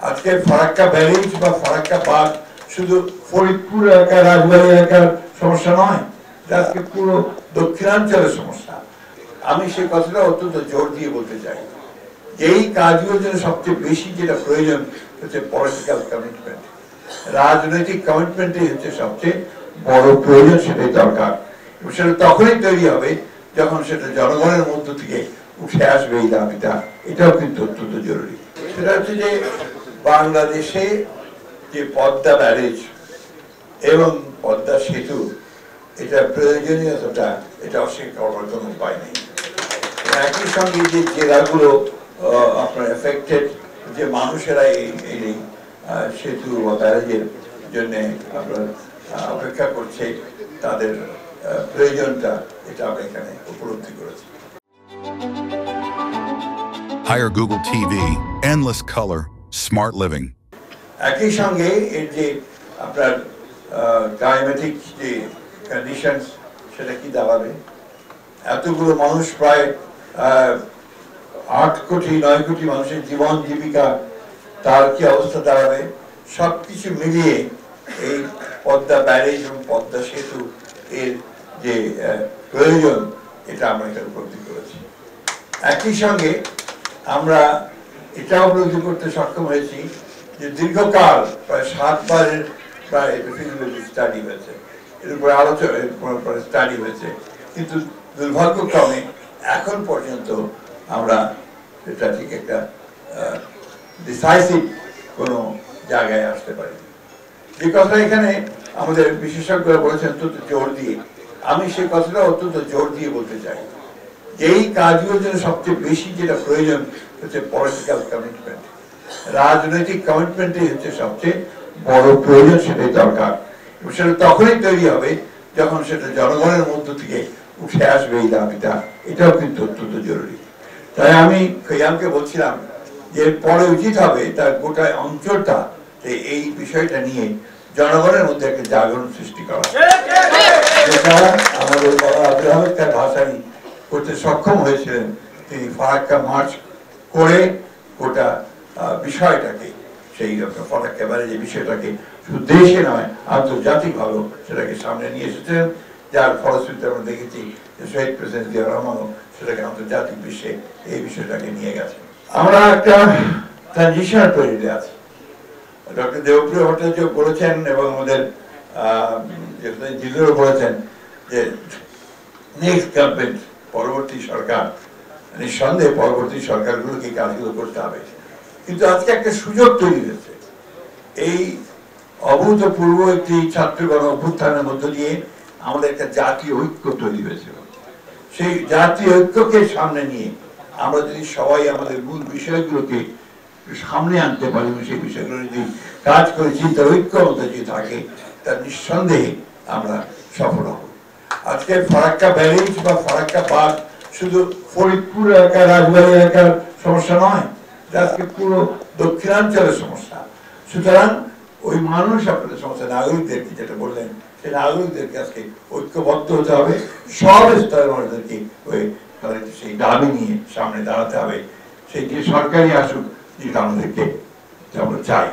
আজকে ফারাক্কা ব্যারেজ বা ফারাক্কা বাঁধ শুধু ফরিদপুর এলাকার রাজবাড়ী এলাকার সমস্যা নয়, আজকে পুরো দক্ষিণাঞ্চলের সমস্যা। আমি সেই কথাটা অত্যন্ত জোর দিয়ে বলতে চাই, এই কাজগুলোর জন্য সবচেয়ে বেশি যেটা প্রয়োজন হচ্ছে পলিটিক্যাল কমিটমেন্ট। রাজনৈতিক কমিটমেন্টই হচ্ছে সবচেয়ে বড় প্রয়োজন, সেটাই দরকার। সেটা তখনই তৈরি হবে যখন সেটা জনগণের মধ্য থেকে উঠে আসবে এই দাবিটা। এটাও কিন্তু অত্যন্ত জরুরি। সেটা হচ্ছে যে বাংলাদেশে যে পদ্মা ব্যারেজ এবং পদ্মা সেতু, এটা প্রয়োজনীয়তা এটা অস্বীকার করার কোনো উপায় নেই। একই সঙ্গে যে জেলাগুলো আপনার এফেক্টেড, যে মানুষেরা এই সেতু বা ব্যারেজের জন্য আপনার অপেক্ষা করছে, তাদের প্রয়োজনটা এটা আমরা এখানে উপলব্ধি করেছি। Hire Google TV, endless color, smart living. একই সঙ্গে এর যে আপনার ক্লাইমেটিক যে কন্ডিশন, সেটা কি দাঁড়াবে? এতগুলো মানুষ, প্রায় 8 কোটি 9 কোটি মানুষের জীবন জীবিকা, তার কি অবস্থা দাঁড়াবে? সবকিছু মিলিয়ে এই পদ্মা ব্যারেজ এবং পদ্মা সেতু এর যে প্রয়োজন, এটা আমরা এখানে উপলব্ধি করেছি। একই সঙ্গে আমরা এটা উপলব্ধি করতে সক্ষম হয়েছি যে দীর্ঘকাল প্রায় 7 বারের প্রায় ফিজিবিলিটি স্টাডি হয়েছে, এর উপরে আলোচনা স্টাডি হয়েছে, কিন্তু দুর্ভাগ্যক্রমে এখন পর্যন্ত আমরা এটা ঠিক একটা ডিসাইসিভ কোনো জায়গায় আসতে পারি। যে কথা এখানে আমাদের বিশেষজ্ঞরা বলেছেন অত্যন্ত জোর দিয়ে, আমি সেই কথাটা অত্যন্ত জোর দিয়ে বলতে চাই, এই কাজগুলোর জন্য সবচেয়ে বেশি যেটা প্রয়োজন হচ্ছে পলিটিক্যাল কমিটমেন্ট। রাজনৈতিক কমিটমেন্টই হচ্ছে সবচেয়ে বড় প্রয়োজন, সেটাই দরকার। সেটা তখনই তৈরি হবে যখন সেটা জনগণের মধ্য থেকে উঠে আসবে এই দাবিটা। এটাও কিন্তু অত্যন্ত জরুরি। তাই আমি খৈয়ামকে বলছিলাম যে পরে উচিত হবে তার গোটা অঞ্চলটা এই বিষয়টা নিয়ে জনগণের মধ্যে একটা জাগরণ সৃষ্টি করা, যেটা আমাদের আব্দুল হামিদ তার ভাষায় করতে সক্ষম হয়েছিলেন। তিনি ফারাক্কা মার্চ করে গোটা বিষয়টাকে, সেই ফারাক্কা ব্যারেজের বিষয়টাকে শুধু দেশে নয় আন্তর্জাতিকভাবে সেটাকে সামনে নিয়ে এসেছেন, যার ফলশ্রুতিতে আমরা দেখেছি যে শহীদ প্রেসিডেন্ট জিয়া রহমানও সেটাকে আন্তর্জাতিক বিশ্বে এই বিষয়টাকে নিয়ে গেছে। আমরা একটা ট্রানজিশনাল পিরিয়ডে আছি। ডক্টর দেবপ্রিয় ভট্টাচার্য বলেছেন এবং আমাদের জিল্লুরও বলেছেন যে নেক্সট গভর্নমেন্ট, পরবর্তী সরকার, নিঃসন্দেহে পরবর্তী সরকারগুলোকে কাজগুলো করতে হবে। কিন্তু আজকে একটা সুযোগ তৈরি হয়েছে, এই অভূতপূর্ব একটি ছাত্রগণ অভ্যুত্থানের মধ্য দিয়ে আমাদের একটা জাতীয় ঐক্য তৈরি হয়েছিল। সেই জাতীয় ঐক্যকে সামনে নিয়ে আমরা যদি সবাই আমাদের মূল বিষয়গুলোকে সামনে আনতে পারি, সেই বিষয়গুলো যদি কাজ করে চিন্তার ঐক্য মধ্যে যদি থাকে, তার নিঃসন্দেহে আমরা সফল হব। আজকে ফারাক্কা ব্যারেজ বা ফারাক্কা বাঁধ শুধু ফরিদপুর এলাকার রাজবাড়ী এলাকার সমস্যা নয়, আজকে পুরো দক্ষিণাঞ্চলের সমস্যা। সুতরাং ওই মানুষ, আপনাদের সমস্যা, নাগরিকদেরকে যেটা বললেন, সেই নাগরিকদেরকে আজকে ঐক্যবদ্ধ হতে হবে, সব স্তরের মানুষদেরকে সেই দাবি নিয়ে সামনে দাঁড়াতে হবে। সেই যে সরকারি আসুক, যেটা আমাদেরকে আমরা চাই।